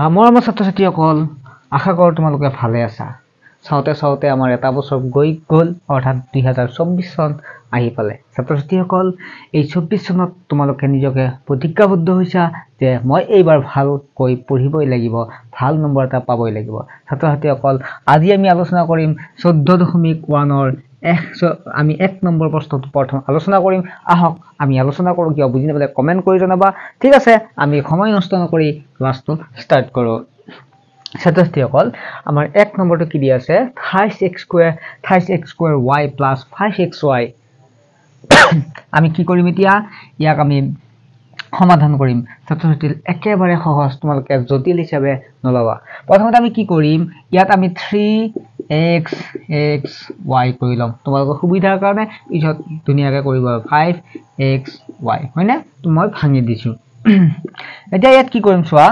আমাৰ ছাত্ৰ-ছাত্ৰীসকল আশা কৰোঁ তোমালোকে ভালে আছা। চাওঁতে আমাৰ এটা বছৰ গৈ গ'ল, অৰ্থাৎ 2024 চন আহি পালে। ছাত্ৰ-ছাত্ৰীসকল, এই 24 চনত তোমালোকে নিজকে প্ৰতিজ্ঞাবদ্ধ হৈছা যে মই এইবাৰ ভালকৈ পঢ়িবই লাগিব, ভাল নম্বৰ এটা পাবই লাগিব। ছাত্ৰ-ছাত্ৰীসকল, আজি আমি আলোচনা কৰিম 14.1ৰ আমি 1 নম্বৰ প্ৰশ্নটো প্ৰথম আলোচনা কৰিম। আহক আমি আলোচনা কৰোঁ, কিয় বুজি নাপালে কমেণ্ট কৰি জনাবা। ঠিক আছে, আমি সময় নষ্ট নকৰি ক্লাছটো ষ্টাৰ্ট কৰোঁ। ছাত্ৰ-ছাত্ৰীসকল, আমাৰ 1 নম্বৰটো কি দিয়া আছে? 28x² y plus 5xy। আমি কি কৰিম এতিয়া? ইয়াক আমি সমাধান কৰিম। ছাত্ৰ-ছাত্ৰী একেবাৰে সহজ, তোমালোকে জটিল হিচাপে নলবা। প্ৰথমতে আমি কি কৰিম? ইয়াত আমি 3xy কৰি ল'ম। তোমালোকৰ সুবিধাৰ কাৰণে পিছত ধুনীয়াকৈ কৰিব 5xy, হয়নে? মই ভাঙি দিছোঁ। এতিয়া ইয়াত কি কৰিম চোৱা,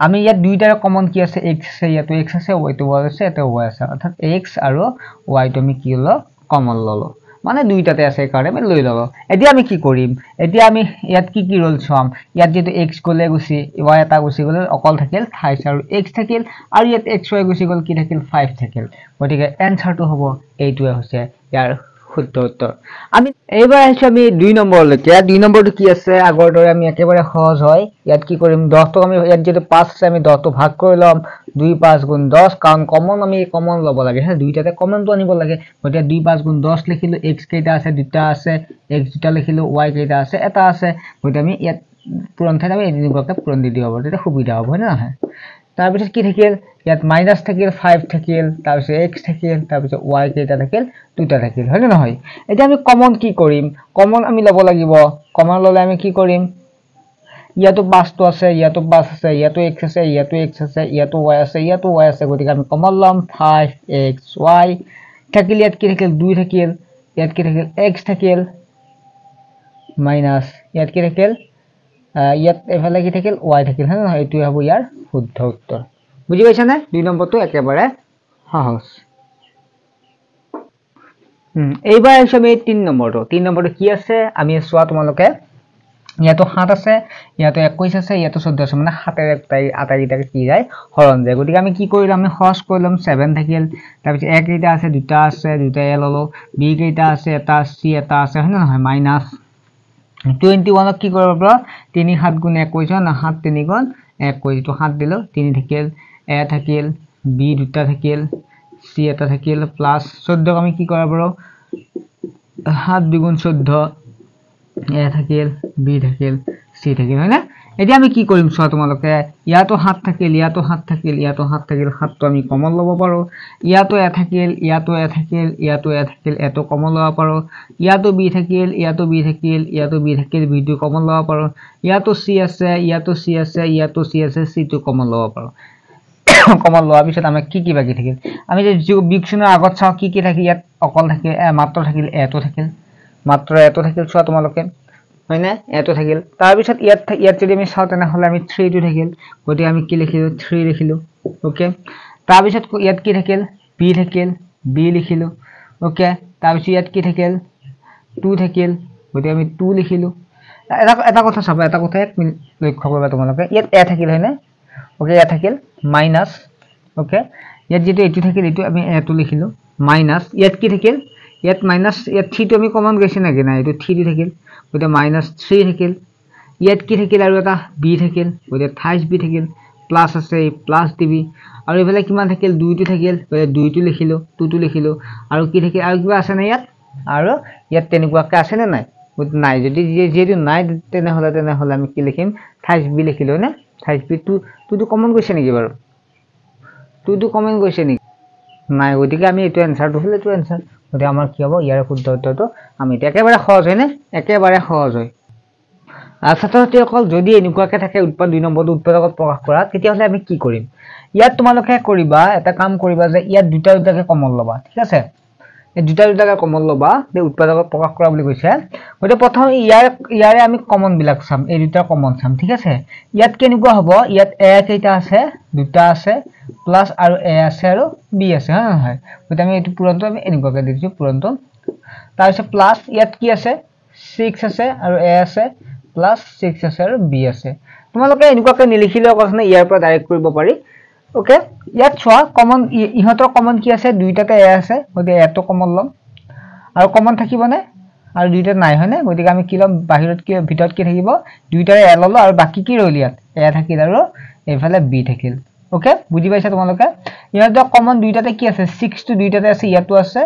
আমি ইয়াত দুইটাৰে কমন কি আছে? x আছে, ইয়াতো x আছে, yটো y আছে, এটাও y আছে, অৰ্থাৎ x আৰু yটো আমি কি ল'লো? কমন ল'লো। মানে দুইটাতে আছে কাৰণে আমি লৈ ল'লো। এতিয়া আমি কি কৰিম? এতিয়া আমি ইয়াত কি ৰোল চাম? ইয়াত যেটো x গ'লে গুচি y এটা গুচি গ'লে অকল থাকিল 5 আৰু x থাকিল, আৰু ইয়াত xy গুচি গ'ল, কি থাকিল? 5 থাকিল। গতিকে এনসাৰটো হ'ব এইটোৱে হৈছে ইয়াৰ শুদ্ধ উত্তৰ। আমি এইবাৰ আহিছো আমি 2 নম্বৰলৈকে। 2 নম্বৰটো কি আছে? আগৰ দৰে আমি একেবাৰে সহজ হয়। ইয়াত কি কৰিম? 10টো আমি ইয়াত যেটো 5 আছে আমি 10টো ভাগ কৰি ল'ম। 2 5 গুণ 10, কাৰণ কমন আমি কমন ল'ব লাগে। হ্যাঁ, দুইটাতে কমনটো আনিব লাগে। গতিকে 2 5 গুণ 10 লিখিলো। x কেইটা আছে? দুটা আছে। x দুটা লিখিলো। y কেইটা আছে? এটা আছে। গতিকে আমি ইয়াত পূৰণ ঠাইত আমি এনেকুৱাকৈ পূৰণ দি দিব পাৰোঁ, তেতিয়া সুবিধা হ'ব, হয় নে নহয়? তাৰপিছত কি থাকিল? ইয়াত মাইনাছ থাকিল, 5 থাকিল, তাৰপিছত x থাকিল, তাৰপিছত y কেইটা থাকিল? দুটা থাকিল, হয় নে নহয়? এতিয়া আমি কমন কি কৰিম? কমন আমি ল'ব লাগিব। কমন ল'লে আমি কি কৰিম? ইয়াতো 5টো আছে, ইয়াতো 5 আছে, ইয়াতো x আছে, ইয়াতো x আছে, ইয়াতো y আছে, ইয়াতো y আছে। গতিকে আমি কমন ল'ম 5xy থাকিল। ইয়াত কি থাকিল? 2 থাকিল। ইয়াত কি থাকিল? x থাকিল, মাইনাছ ইয়াত কি থাকিল? ইয়াত এফালে কি থাকিল? y থাকিল, হয় নহয়? এইটোৱে হ'ব ইয়াৰ শুদ্ধ উত্তৰ। বুজি পাইছানে? 2 নম্বৰটো একেবাৰে সহজ। এইবাৰ আহিছো আমি 3 নম্বৰটো। 3 নম্বৰটো কি আছে? আমি চোৱা তোমালোকে, ইয়াতো 7 আছে, ইয়াতো 21 আছে, ইয়াতো 14 আছে, মানে 7ৰে আটাইকেইটাকে কি যায়? হৰণ যায়। গতিকে আমি কি কৰিলো? আমি সহজ কৰি ল'ম। 7 থাকিল, তাৰপিছত a কেইটা আছে? দুটা আছে, দুটা a ল'লো। b কেইটা আছে? এটা, c এটা আছে, হয় নে নহয়? মাইনাছ 21ক কি কৰিব পাৰো? 3 7 গুণ 21 হয় না? 7 3 গুণ 21, তো 7 দিলো, 3 থাকিল, a থাকিল, b দুটা থাকিল, c এটা থাকিল, প্লাস 14ক আমি কি কৰিব পাৰো? 7 2 গুণ 14, a থাকিল, b থাকিল, c থাকিল, হয় না? এতিয়া আমি কি কৰিম চোৱা তোমালোকে, ইয়াতো 7 থাকিল, ইয়াতো 7 থাকিল, ইয়াতো 7 থাকিল, 7টো আমি কমন ল'ব পাৰো। ইয়াতো a থাকিল, ইয়াতো a থাকিল, ইয়াতো a থাকিল, এটো কমন ল'ব পাৰো। ইয়াতো b থাকিল, ইয়াতো b থাকিল, ইয়াতো b থাকিল, b টো কমন ল'ব পাৰো। ইয়াতো c আছে, ইয়াতো c আছে, ইয়াতো c আছে, c টো কমন ল'ব পাৰো। কমন লোৱাৰ পিছত আমাৰ কি কি বাকি থাকিল? আমি যে বিকশনৰ আগত চাও কি কি থাকি, ইয়াত অকল থাকে মাত্ৰ থাকিল এটো থাকিল, মাত্ৰ এটো থাকিল, চোৱা তোমালোকে, হয় না? এটো থাকিল। তাৰ পিছত ইয়াত যদি আমি চাও তেনেহলে আমি 3 টো থাকিল। গতিকে আমি কি লিখিলো? 3 লিখিলো। ওকে, তাৰ পিছত ইয়াত কি থাকিল? b থাকিল, b লিখিলো। ওকে, তাৰ পিছত ইয়াত কি থাকিল? 2 থাকিল। গতিকে আমি 2 লিখিলো। এটা কথা চাবা, এটা কথা এক মিনিট লক্ষ্য কৰিবা তোমালোকে, ইয়াত a থাকিল, হয় না? ওকে, ইয়াত থাকিল মাইনাস। ওকে, ইয়াত যেটো এটো থাকিল, এটো আমি এটো লিখিলো। মাইনাস ইয়াত কি থাকিল? ইয়াত মাইনাস, ইয়াত 3 টো আমি কমন গৈছে নাকি? না, এটো 3 থাকিল। গতিকে মাইনাস 3 থাকিল। ইয়াত কি থাকিল? আৰু এটা b থাকিল। গতিকে 28b থাকিল, প্লাস আছে, এই প্লাস দিবি। আৰু এফালে কিমান থাকিল? 2 টো থাকিল। গতিকে 2 টো লিখিলো, 2 টো লিখিলো। আৰু কি থাকিল? আৰু কিবা আছে না ইয়াত? আৰু ইয়াত তেনেকুৱাকে আছে নে নাই? নাই, যদি যেটো নাই তেনেহলে আমি কি লিখিম? 28b লিখিলো, না? 28b 2 টো কমন গৈছে নেকি বাৰু? 2 টো কমন গৈছে নেকি? নাই। গতিকে আমি এইটো এনসাৰটো হলে এইটো এনসাৰ। গতিকে আমাৰ কি হ'ব? ইয়াৰ শুদ্ধ উত্তৰটো আমি একেবাৰে সহজ হয় না? একেবাৰে সহজ হয়। ছাত্ৰ-ছাত্ৰীসকল, যদি এনেকুৱাকে থাকে উৎপাদক 2 নম্বৰটো উৎপাদকত প্ৰকাশ কৰা, তেতিয়াহলে আমি কি কৰিম? ইয়াত তোমালোকে কৰিবা, এটা কাম কৰিবা যে ইয়াত দুটাকে কমন ল'বা। ঠিক আছে, এই দুটাকে কমন ল'বা, যে উৎপাদকত প্ৰকাশ কৰা বুলি কৈছে। গতিকে প্ৰথম ইয়াৰে আমি কমন বিলাক চাম, এই দুটা কমন চাম। ঠিক আছে, ইয়াত কেনেকুৱা হ'ব? ইয়াত a কেইটা আছে? দুটা আছে, প্লাস আৰু a আছে আৰু b আছে, হয় নহয়? গতিকে আমি এইটো পূৰণটো আমি এনেকুৱাকে দিছো, পূৰণটো। তাৰপিছত প্লাস ইয়াত কি আছে? 6 আছে আৰু a আছে, প্লাস 6 আছে আৰু b আছে। তোমালোকে এনেকুৱাকৈ নিলিখিলেও কথা নাই, ইয়াৰ পৰা ডাইৰেক্ট কৰিব পাৰি। ওকে, ইয়াত চোৱা কমন ইহঁতৰ কমন কি আছে, দুইটাতে এ আছে, গতিকে এটো কমন ল'ম আৰু কমন থাকিবনে, আৰু দুইটাত নাই হয়নে, গতিকে আমি কি ল'ম, বাহিৰত কি ভিতৰত কি থাকিব, দুইটাৰে এ ল'লো আৰু বাকী কি ৰ'ল, ইয়াত এ থাকিল আৰু এইফালে বি থাকিল। ওকে, বুজি পাইছা তোমালোকে। ইহঁতৰ কমন দুইটাতে কি আছে, 6 টো দুইটাতে আছে, ইয়াতো আছে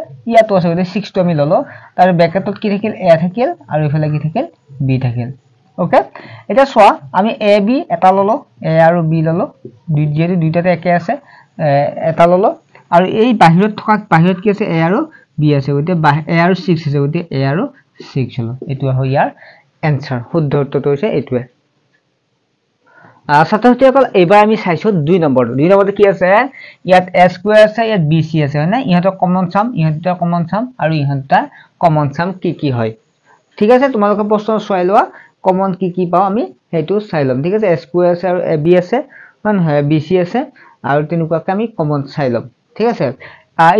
গতিকে 6 টো আমি ল'লো, তাৰ ব্ৰেকেটত কি থাকিল, এ থাকিল আৰু এইফালে কি থাকিল, বি থাকিল। ওকে, এটা চোৱা আমি এ বি এটা ল'লো, এ আৰু বি ল'লো, যেহেতু দুইটাতে একে আছে এটা ল'লো, আৰু এই বাহিৰত থকা বাহিৰত কি আছে, এ আৰু বি আছে, গতিকে এ আৰু 6 আছে, গতিকে এ আৰু 6 হ'লো। এইটো হয় ইয়াৰ এনসাৰ, শুদ্ধ উত্তৰটো হৈছে এইটোৱে। ছাত্ৰ-ছাত্ৰীসকল এইবাৰ আমি চাইছো 2 নম্বৰটো। 2 নম্বৰটো কি আছে, ইয়াত এ স্কয়াৰ আছে, ইয়াত বি চি আছে হয়নে, ইহঁতৰ কমন চাম, ইহঁতৰ কমন চাম আৰু ইহঁতৰ কমন চাম কি হয়। ঠিক আছে, তোমালোকে প্ৰশ্ন চাই লোৱা, কমন কি পাও আমি সেইটো চাই ল'ম। ঠিক আছে, এ স্কয়াৰ আছে আৰু এ বি আছে, হয় নহয়, বি চি আছে আৰু তেনেকুৱাকে আমি কমন চাই ল'ম। ঠিক আছে,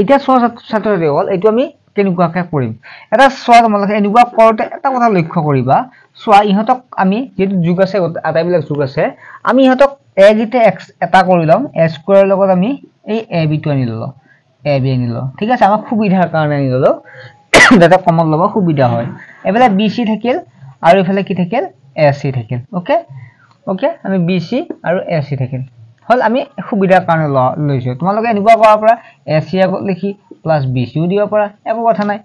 এতিয়া চোৱা ছাত্ৰ-ছাত্ৰীসকল, এইটো আমি কেনেকুৱাকে কৰিম, এটা চোৱা তোমালোকে এনেকুৱা কৰোঁতে এটা কথা লক্ষ্য কৰিবা, চোৱা ইহঁতক আমি যেটো যোগ আছে, আটাইবিলাক যোগ আছে, আমি ইহঁতক এ গিতে এটা কৰি লম, এ স্কয়াৰৰ লগত আমি এই এ বি টো আনি ললো, এ বি আনি ললো। ঠিক আছে, আমাক সুবিধাৰ কাৰণে আনি ললো, যাতে কমন ল'ব সুবিধা হয়। এফালে বি চি থাকিল আৰু এফালে কি থাকিল, এ চি থাকিল। ওকে, আমি বি চি আৰু এ চি থাকিল, হল আমি সুবিধাৰ কাৰণে লৈছো। তোমালোকে এনেকুৱা কৰাৰ পৰা এ চি আগত লিখি প্লাস বি চিও দিব পাৰা, একো কথা নাই।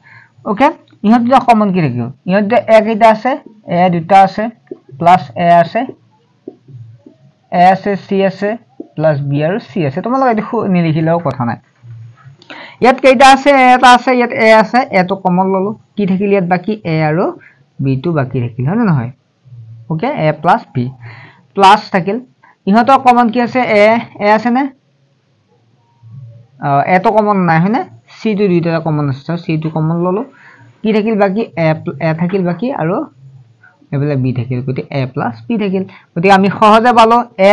ওকে, ইহঁত দুটা কমন কি থাকিল, ইহঁত দুটা এ কেইটা আছে, এ দুটা আছে, প্লাস এ আছে, চি আছে, প্লাস বি আৰু চি আছে। তোমালোকে এইটো নিলিখিলেও কথা নাই। ইয়াত কেইটা আছে, এটা আছে, ইয়াত এ আছে, এটো কমন ললো, কি থাকিল ইয়াত বাকি, এ আৰু বি টো বাকি থাকিল, হয় নে নহয়। ওকে, এ প্লাস বি প্লাস থাকিল, ইহঁতৰ কমন কি আছে, এ আছে নে, এটো কমন নাই হয়নে, চি টো দুইটা কমন আছে, চি টো কমন ললো, কি থাকিল বাকি, এ থাকিল বাকি আৰু এফালে বি থাকিল, গতিকে এ প্লাস বি থাকিল। গতিকে আমি সহজে পালো এ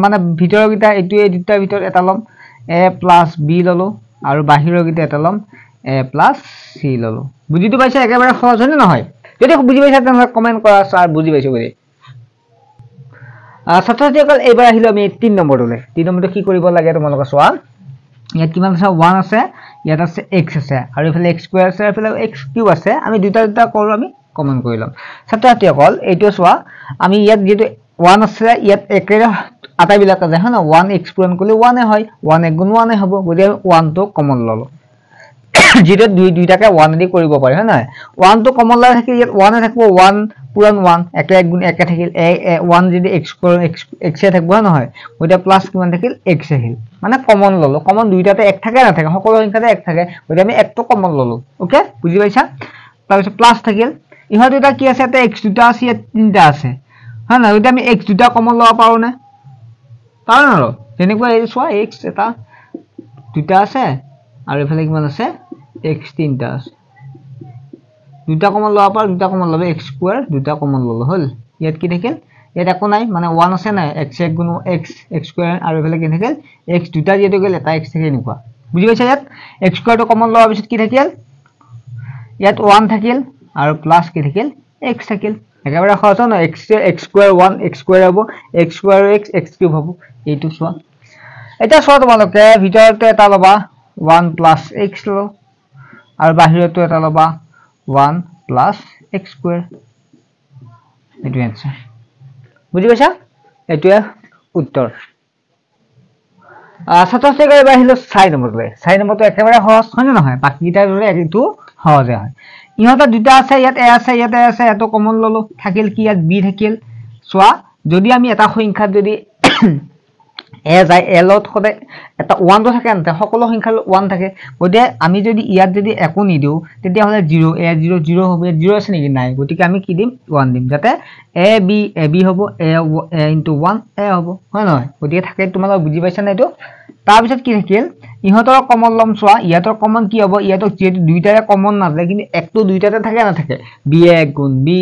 মানে ভিতৰৰ গিটা এইটোৱে, দুটাৰ ভিতৰত এটা ল'ম, এ প্লাস বি ললো আৰু বাহিৰৰ গিটা এটা ল'ম, এ প্লাস চি ললো। বুজিটো পাইছা, একেবাৰে সহজ হয় নে নহয়। যদি বুজি পাইছা তেনেহ'লে কমেন্ট কৰা, স্যাৰ বুজি পাইছো বুলি। ছাত্ৰ-ছাত্ৰীসকল এইবাৰ আহিলো আমি 3 নম্বৰটোলৈ। 3 নম্বৰটো কি কৰিব লাগে তোমালোকে চোৱা, ইয়াত কিমান আছে, 1 আছে, ইয়াত আছে x আছে আৰু ইফালে x স্কয়াৰ আছে, ইফালে x কিউব আছে, আমি দুটা কৰো, আমি কমন কৰি লম। ছাত্ৰ-ছাত্ৰীসকল এইটো চোৱা, আমি ইয়াত যেটো 1 আছে, ইয়াত একেৰে আটাইবিলাক আছে হয় না, 1 x পূৰণ কৰিলে 1 এ হয়, 1 1 গুণ 1 এ হ'ব, গতিকে 1 টো কমন ললো, যেটো দুইটাকে 1 দি কৰিব পাৰি হয় না, 1 টো কমন লৈ থাকিলে ইয়াত 1 এ থাকিব, 1 পূৰণ 1 একে 1 গুণ একে থাকিল, 1 যদি x পূৰণ x এ থাকিব হয় নহয়, গতিকে প্লাস কিমান থাকিল, x আহিল, মানে কমন ললো। কমন দুইটাতে 1 থাকে না থাকে, সকলো সংখ্যাতে 1 থাকে, গতিকে আমি 1 টো কমন ললো। ওকে, বুজি পাইছা। তাৰপিছত প্লাস থাকিল, ইহঁত দুটা কি আছে, এটা x দুটা আছে, ইয়াত তিনটা আছে হয় না, গতিকে আমি x দুটা কমন লব পাৰো নে, পাৰো না, তেনেকুৱা এই চোৱা x এটা দুটা আছে আৰু এফালে কিমান আছে, x তিনটা আছে, দুটা কমন লব পাৰো, দুটা কমন লব, x স্কয়াৰ দুটা কমন ললো, হল। ইয়াত কি থাকিল, ইয়াত একো নাই, মানে 1 আছে নাই, x 1 গুণ x স্কয়াৰ আৰু এফালে কি থাকিল, x দুটা যেটো গেল এটা x থাকে, এনেকুৱা বুজি পাইছা। ইয়াত x স্কয়াৰটো কমন লোৱাৰ পিছত কি থাকিল, ইয়াত 1 থাকিল আৰু প্লাস কি থাকিল, x থাকিল, একেবাৰে সহজ ন, x স্কয়াৰ 1 x স্কয়াৰ হ'ব, x স্কয়াৰ x কিউব হ'ব। এইটো চোৱা, এটা চোৱা তোমালোকে ভিতৰতে এটা লবা 1 প্লাস x ললো আৰু বাহিৰতো এটা লবা 1 প্লাস x স্কয়াৰ, এইটো এনসাৰ। বুজি পাইছা, এইটোৱে উত্তৰ। ছাত্ৰ-ছাত্ৰীসকল এবাৰ আহিলো 4 নম্বৰলৈ। 4 নম্বৰটো একেবাৰে সহজ হয় নে নহয়, বাকিটাৰ দৰে এইটো সহজে হয়। ইহঁতৰ দুটা আছে, ইয়াত এ আছে, ইয়াত এ আছে, এটো কমন ললো, থাকিল কি ইয়াত বি থাকিল। চোৱা, যদি আমি এটা সংখ্যাত যদি এ যায়, এ লত সদায় এটা 1 টো থাকে না, সকলো সংখ্যাৰ 1 থাকে, গতিকে আমি যদি ইয়াত যদি একো নিদিও তেতিয়াহলে 0, এ 0 0 হ'ব, 0 আছে নেকি, নাই, গতিকে আমি কি দিম, 1 দিম, যাতে এ বি হ'ব, এ ইনটু 1 এ হ'ব, হয় নহয়, গতিকে থাকে। তোমালোকে বুজি পাইছা না এইটো। তাৰপিছত কি থাকিল, ইহঁতৰ কমন লম, চোৱা ইহঁতৰ কমন কি হ'ব, ইহঁতক যেহেতু দুইটাৰে কমন নাথাকে, কিন্তু একটো দুইটাতে থাকে নাথাকে, বি 1 গুণ বি,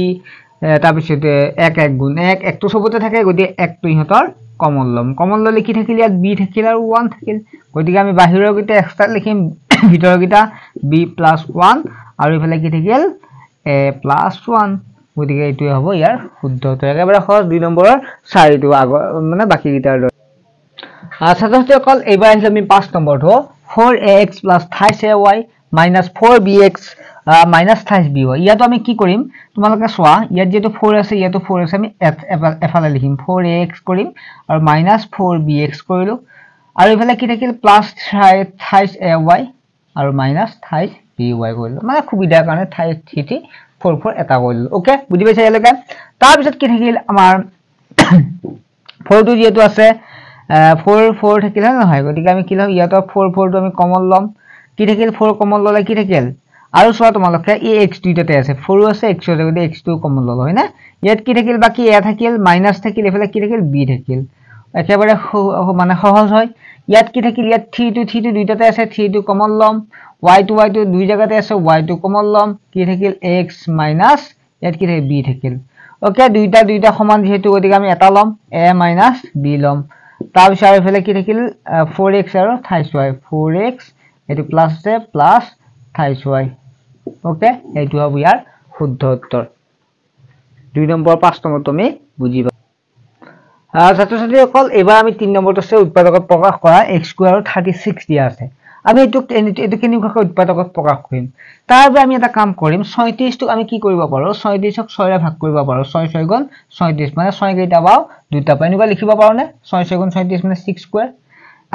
তাৰপিছত 1 1 গুণ 1, একটো সবতে থাকে, গতিকে একটো ইহঁতৰ কমন লম। কমন ললে কি থাকিল, ইয়াত বি থাকিল আৰু 1 থাকিল, গতিকে আমি বাহিৰৰ গিটা এক্সট্ৰা লিখিম, ভিতৰৰ গিটা বি প্লাস 1 আৰু ইফালে কি থাকিল, এ প্লাস 1, গতিকে এইটোৱে হ'ব ইয়াৰ শুদ্ধ উত্তৰ একেবাৰে সহজ 2 নম্বৰৰ 4টো আগৰ মানে বাকি গিটাৰ দৰে ছাত্ৰছাত্ৰীসকল এইবাৰ আহিলে আমি 5 নম্বৰটো 4ax + 28ay - 4bx - 28by ইয়াতো আমি কি কৰিম তোমালোকে চোৱা ইয়াত যেটো 4 আছে ইয়াতো 4 আছে আমি এফালে লিখিম 4ax কৰিম আৰু -4bx কৰিলো আৰু ইফালে কি থাকিল +28ay আৰু -28by কৰিলো মানে সুবিধাৰ কাৰণে 3 4 4 এটা কৰিলো ওকে বুজি পাইছা ইয়ালৈকে তাৰ পিছত কি থাকিল আমাৰ 4 টো যেটো আছে 4 4 থাকিল নহয় গতিকে আমি কি লম ইয়াতো 4 4 টো আমি কমন লম কি থাকিল 4 কমন ললে কি থাকিল আৰু চোৱা তোমালোকে এই x দুইটাতে আছে 4 আছে x আছে গতিকে x টো কমন ললো হয় না ইয়াত কি থাকিল বাকি a থাকিল মাইনাস থাকিল এফালে কি থাকিল b থাকিল একেবাৰে মানে সহজ হয় ইয়াত কি থাকিল ইয়াত 3 টো দুইটাতে আছে 3 টো কমন লম y টো দুই জায়গাতে আছে y টো কমন লম কি থাকিল x মাইনাস ইয়াত কি থাকিল b থাকিল ওকে দুইটা সমান যেহেতু গতিকে আমি এটা লম a মাইনাস b লম তাৰ পিছত এফালে কি থাকিল 4x আৰু 28y 4x এটো প্লাস আছে প্লাস 28y ওকে এইটো হ'ব ইয়াৰ শুদ্ধ উত্তৰ 2 নম্বৰ 5 নম্বৰ তুমি বুজিবা ছাত্ৰছাত্ৰীসকল এবাৰ আমি 3 নম্বৰটো আছে উৎপাদকত প্ৰকাশ কৰা x² আৰু 36 দিয়া আছে আমি এটো কেনেকৈ উৎপাদকত প্ৰকাশ কৰিম তাৰ বাবে আমি এটা কাম কৰিম 36 টো আমি কি কৰিব পাৰো 36 ক 6 ৰে ভাগ কৰিব পাৰো 6 6 গুণ 36 মানে 6 কেইটা পাও দুটা পাই এনেকুৱা লিখিব পাৰো নে 6 6 গুণ 36 মানে 6²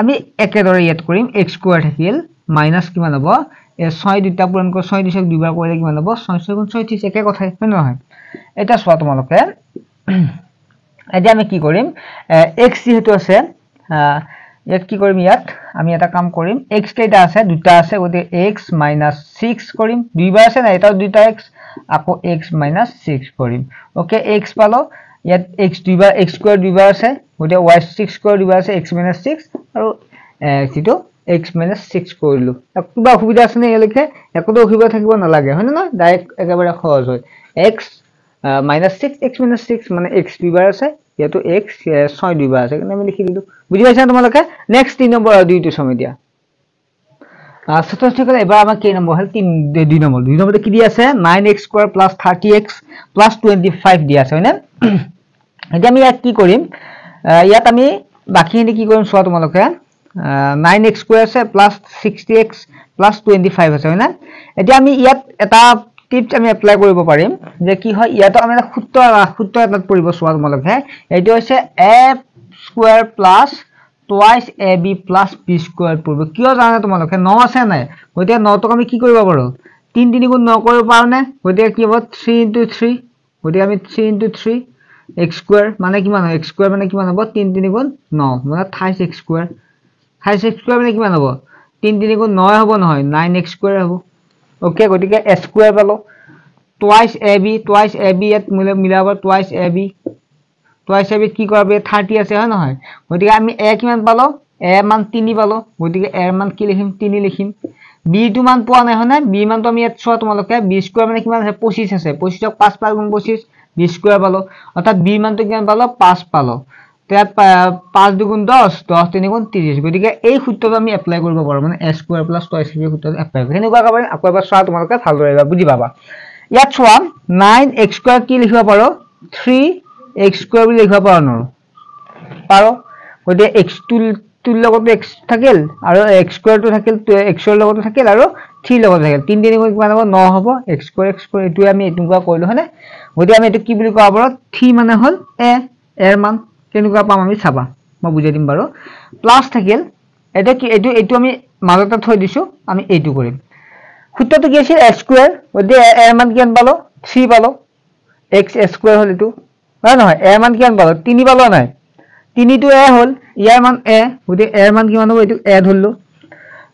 আমি একেদৰে ইয়াত কৰিম x² থাকিল মাইনাস কিমান হ'ব এ 6 দুটা পূৰণ কৰি 6 দিশক দুইবাৰ কৰিলে কিমান হ'ব 6 6 গুণ 36 একে কথাই হয় নহয় এটা চোৱা তোমালোকে এতিয়া আমি কি কৰিম x যেহেতু আছে ইয়াত কি কৰিম ইয়াত আমি এটা কাম কৰিম x কেইটা আছে দুটা আছে গতিকে x - 6 কৰিম দুইবাৰ আছে না এটা দুটা x আকৌ x - 6 কৰিম ওকে x পালো ইয়াত x দুইবাৰ x² দুইবাৰ আছে গতিকে y 6² দুইবাৰ আছে x - 6 আৰু কিটো x - 6 কৰিলো কিবা অসুবিধা আছে নে ইয়ালৈকে একোটো অসুবিধা থাকিব নালাগে হয় না ডাইৰেক্ট একেবাৰে সহজ হয় x - 6 x - 6 মানে x দুইবাৰ আছে ইয়াতো x 6 দুইবাৰ আছে কিন্তু আমি লিখি দিলো বুজি পাইছা তোমালোকে নেক্সট 3 নম্বৰ দুইটো সময় দিয়া ছাত্ৰছাত্ৰীসকল এবাৰ আমাৰ কি নম্বৰ হল 2 নম্বৰটো কি দিয়া আছে 9x² + 30x + 25 দিয়া আছে হয় না এতিয়া আমি ইয়াত কি কৰিম ইয়াত আমি বাকিখিনি কি কৰিম চোৱা তোমালোকে 9x² আছে + 60x + 25 আছে হয় না এতিয়া আমি ইয়াত এটা টিপস আমি এপ্লাই কৰিব পাৰিম যে কি হয় ইয়াতো আমি সূত্ৰ এটাত পৰিব চোৱা তোমালোকে এইটো হৈছে a² + twice ab + b² পৰিব কিয় জানা তোমালোকে 9 আছে নাই গতিকে 9 টক আমি কি কৰিব পাৰো 3 3 গুণ 9 কৰিব পাৰো নে গতিকে কি হ'ব 3 * 3 গতিকে আমি 3 * 3 x² মানে কিমান হয় x² মানে কিমান হ'ব 3 3 গুণ 9 মানে 28x² 28x² মানে কিমান হ'ব 3 3 গুণ 9 হ'ব নহয় 9x² হ'ব ওকে গতিকে s² পালো twice ab ইয়াত মিলাব twice ab কি কৰাবে 30 আছে হয় নহয় গতিকে আমি a কিমান পালো a মান 3 পালো গতিকে a মান কি লিখিম 3 লিখিম b টো মান পোৱা নাই হয়নে b মান তো আমি ইয়াত চোৱা তোমালোকে b² মানে কিমান আছে 25 আছে 25 ক 5 5 গুণ 25 b² পালো অৰ্থাৎ b মান তো কিমান পালো 5 পালো তাত 5 2 গুণ 10 10 3 গুণ 30 গতিকে এই সূত্ৰটো আমি এপ্লাই কৰিব পাৰো মানে s² + twice ab সূত্ৰটো এপ্লাই কৰিব হেনেকুৱা কাবাৰে আকৌ এবাৰ চোৱা তোমালোকে ভালদৰে বুজি পাবা ইয়াত চোৱা 9x² কি লিখিব পাৰো 3x² বুলি লিখিব পাৰো গতিকে x টোৰ লগত x থাকিল আৰু x² টো থাকিল x ৰ লগত থাকিল আৰু 3 লগত থাকিল 3 3 গুণ কিমান হ'ব 9 হ'ব x² এটো আমি এটুকুৰা কৰিলো হনে গতিকে আমি এটো কি বুলি কোৱা পাৰো 3 মানে হল a এৰ মান কেনেকুৱা পাম আমি চাবা মই বুজাই দিম বাৰু প্লাস থাকিল এটা কি এটো আমি মাজতে থৈ দিছো আমি এইটো কৰিম সূত্ৰটো কি আছিল s² গতিকে a এর মান কিমান পালো 3 পালো x s² হল এটো হয় নহয় a মান কিমান পালো 3 পালো নাই 3 টো a হল ইয়াৰ মান a গতিকে a এৰ মান কিমান হ'ব এটো a ধৰলো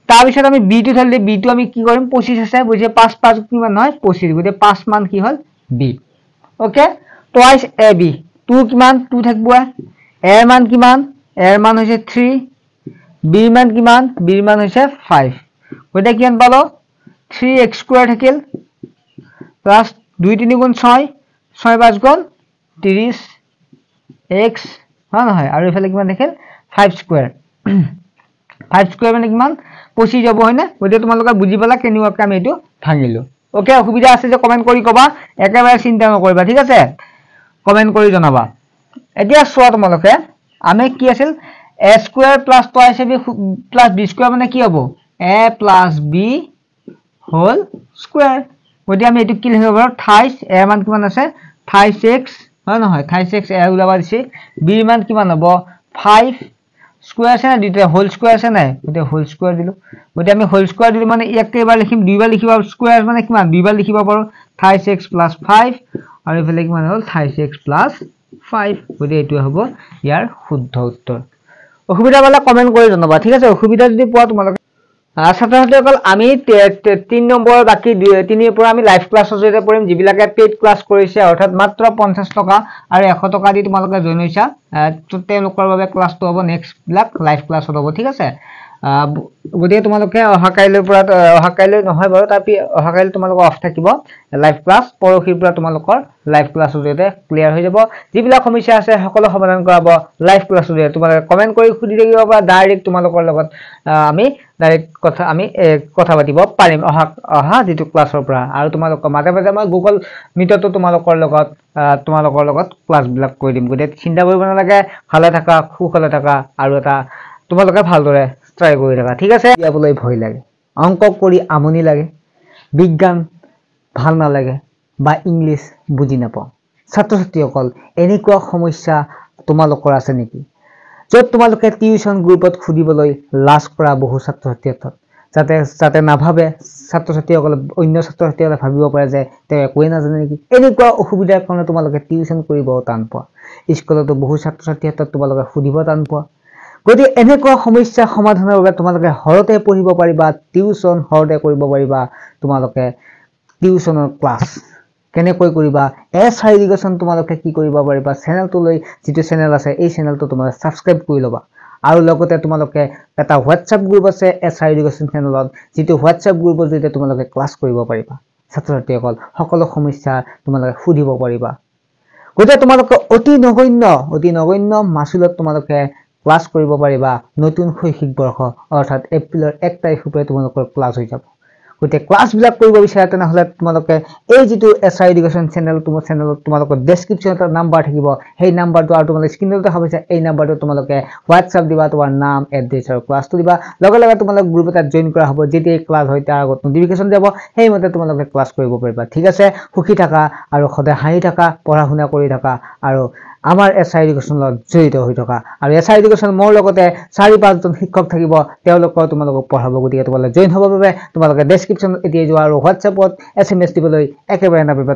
তাৰ পিছত আমি b টো ধৰলে b টো আমি কি কৰিম 25 আছে বুঝে 5 5 কিমান হয় 25 গতিকে 5 মান কি হল b ওকে twice ab 2 কিমান 2 থাকবো a এর মান কিমান a এর মান হৈছে 3 b এর মান কিমান b এর মান হৈছে 5 গতিকে কিমান পালো 3x² থাকিল প্লাস 2 3 গুণ 6 6 5 গুণ 30 x হয় নহয় আৰু এফালে কিমান থাকিল 5² 5² মানে কিমান 25 যাব হয় না গতিকে তোমালোকে বুজি পালা কেনেকুৱা আমি এটো ভাঙিলো ওকে অসুবিধা আছে যে কমেন্ট কৰি কবা একেবাৰে চিন্তা নকৰিবা ঠিক আছে কমেন্ট কৰি জনাবা এতিয়া চোৱা তোমালোকে আমি কি আছিল a square plus twice ab plus b square মানে কি হ'ব a plus b whole square গতি আমি এটো কি লিখিব পাৰো 28 a মান কিমান আছে 26 হয় নহয় 26 a উলাবা দিছি b মান কিমান হ'ব 5 স্কয়ার আছে না দুইটা হোল স্কয়ার আছে না গতি হোল স্কয়ার দিলো গতি আমি হোল স্কয়ার দিলো মানে একবাৰ লিখিম দুইবাৰ লিখিবা স্কয়াৰ মানে কিমান দুইবাৰ লিখিবা পাৰো 36 + 5 আৰু ইফালে কিমান হ'ল 36 + 5 গতি এটো হ'ব ইয়াৰ শুদ্ধ উত্তৰ অসুবিধা বলা কমেন্ট কৰি জনাবা ঠিক আছে অসুবিধা যদি পোৱা তোমালোকে ছাত্ৰছাত্ৰীসকল আমি 3 নম্বৰ বাকি 3 ৰ পৰা আমি লাইভ ক্লাছৰ জৰিয়তে পঢ়িম যিবিলাকে পেইড ক্লাছ কৰিছে অৰ্থাৎ মাত্ৰ 50 টকা আৰু 100 টকা দি তোমালোকে জয়েন হৈছা তেওঁলোকৰ বাবে ক্লাছটো হ'ব নেক্সট ব্লক লাইভ ক্লাছ হ'ব ঠিক আছে গতিকে তোমালোকে অহা কাইলৈৰ পৰা অহা কাইলৈ নহয় বাৰু tapi অহা কাইলৈ তোমালোকৰ অফ থাকিব লাইভ ক্লাছ পৰহিৰ পৰা তোমালোকৰ লাইভ ক্লাছৰ জৰিয়তে ক্লিয়াৰ হৈ যাব যিবিলাক সমস্যা আছে সকলো সমাধান কৰাব লাইভ ক্লাছৰ জৰিয়তে তোমালোকে কমেন্ট কৰি খুদি থাকিব বা ডাইৰেক্ট তোমালোকৰ লগত আমি ডাইৰেক্ট কথা পাতিব পাৰিম অহা যেটো ক্লাছৰ পৰা আৰু তোমালোকৰ মাতে মাতে মই গুগল মিটতো তোমালোকৰ লগত ক্লাছ বিলাক কৰি দিম গতিকে চিন্তা কৰিব নালাগে ভালে থাকা খুখলে থাকা আৰু এটা তোমালোকে ভালদৰে ট্ৰাই কৰি থাকা ঠিক আছে ইয়াবলৈ ভয় লাগে অংক কৰি আমনি লাগে বিজ্ঞান ভাল নালাগে বা ইংলিশ বুজি নাপাও ছাত্ৰছাত্ৰীসকল এনেকুৱা সমস্যা তোমালোকৰ আছে নেকি যত তোমালোকে টিউশন গ্ৰুপত খুদিবলৈ লাজ কৰা বহু ছাত্ৰছাত্ৰীহঁত যাতে নাভাবে ছাত্ৰছাত্ৰীসকল অন্য ছাত্ৰছাত্ৰীসকলে ভাবিব পাৰে যে তেওঁ একোৱে নাজানে নেকি এনেকুৱা অসুবিধাৰ কাৰণে তোমালোকে টিউশন কৰিব টান পোৱা স্কুলতো বহু ছাত্ৰছাত্ৰীহঁত তোমালোকে খুদিব টান পোৱা গতি এনেকুৱা সমস্যা সমাধানৰ বাবে তোমালোকে হৰতে পঢ়িব পাৰিবা টিউশন হৰতে কৰিব পাৰিবা তোমালোকে টিউশনৰ ক্লাছ কেনেকৈ কৰিবা এছআই এডুকেশ্যন তোমালোকে কি কৰিব পাৰিবা চেনেলটো লৈ যেটো চেনেল আছে এই চেনেলটো তোমালোকে সাবস্ক্ৰাইব কৰি লবা আৰু লগতে তোমালোকে এটা WhatsApp গ্ৰুপ আছে এছআই এডুকেশ্যন চেনেলত যেটো WhatsApp গ্ৰুপৰ জৰিয়তে তোমালোকে ক্লাছ কৰিব পাৰিবা ছাত্ৰছাত্ৰীসকল সকলো সমস্যা তোমালোকে সুধিব পাৰিবা গতি তোমালোকে অতি নগণ্য মাসুলত তোমালোকে ক্লাছ কৰিব পাৰিবা নতুন শৈক্ষিক বৰ্ষ অৰ্থাৎ এপ্ৰিলৰ 1 তাৰিখৰ পৰা তোমালোকৰ ক্লাছ হৈ যাব গতি ক্লাছ বিলাক কৰিব বিচাৰা তেনেহলে তোমালোকে এই যেটো এছআই এডুকেশ্যন চেনেল তোমালোকৰ ডেসক্ৰিপচনত নাম্বাৰ থাকিব সেই নাম্বাৰটো আৰু তোমালোকে স্ক্ৰিনত দেখা পাইছা এই নাম্বাৰটো তোমালোকে WhatsApp দিবা তোমাৰ নাম এড্ৰেছ আৰু ক্লাছটো দিবা লগে তোমালোক গ্ৰুপ এটা জয়েন কৰা হ'ব যেতিয়া এই ক্লাছ হয় তাৰ আগত নটিফিকেশন যাব সেই মতে তোমালোকে ক্লাছ কৰিব পাৰিবা ঠিক আছে সুখী থাকা আৰু সদায় হাঁহি থাকা পঢ়া শুনা কৰি থাকা আৰু আমাৰ এছআই এডুকেশ্যনত জড়িত হৈ থকা আৰু এছআই এডুকেশ্যন মোৰ লগতে 4-5 জন শিক্ষক থাকিব তেওঁলোকক তোমালোকক পঢ়াব গতিকে তোমালোকে জয়েন হ'ব বাবে তোমালোকে ডেসক্ৰিপচনত এতিয়া যোৱা আৰু WhatsAppত SMS দিবলৈ একেবাৰে নাপাবা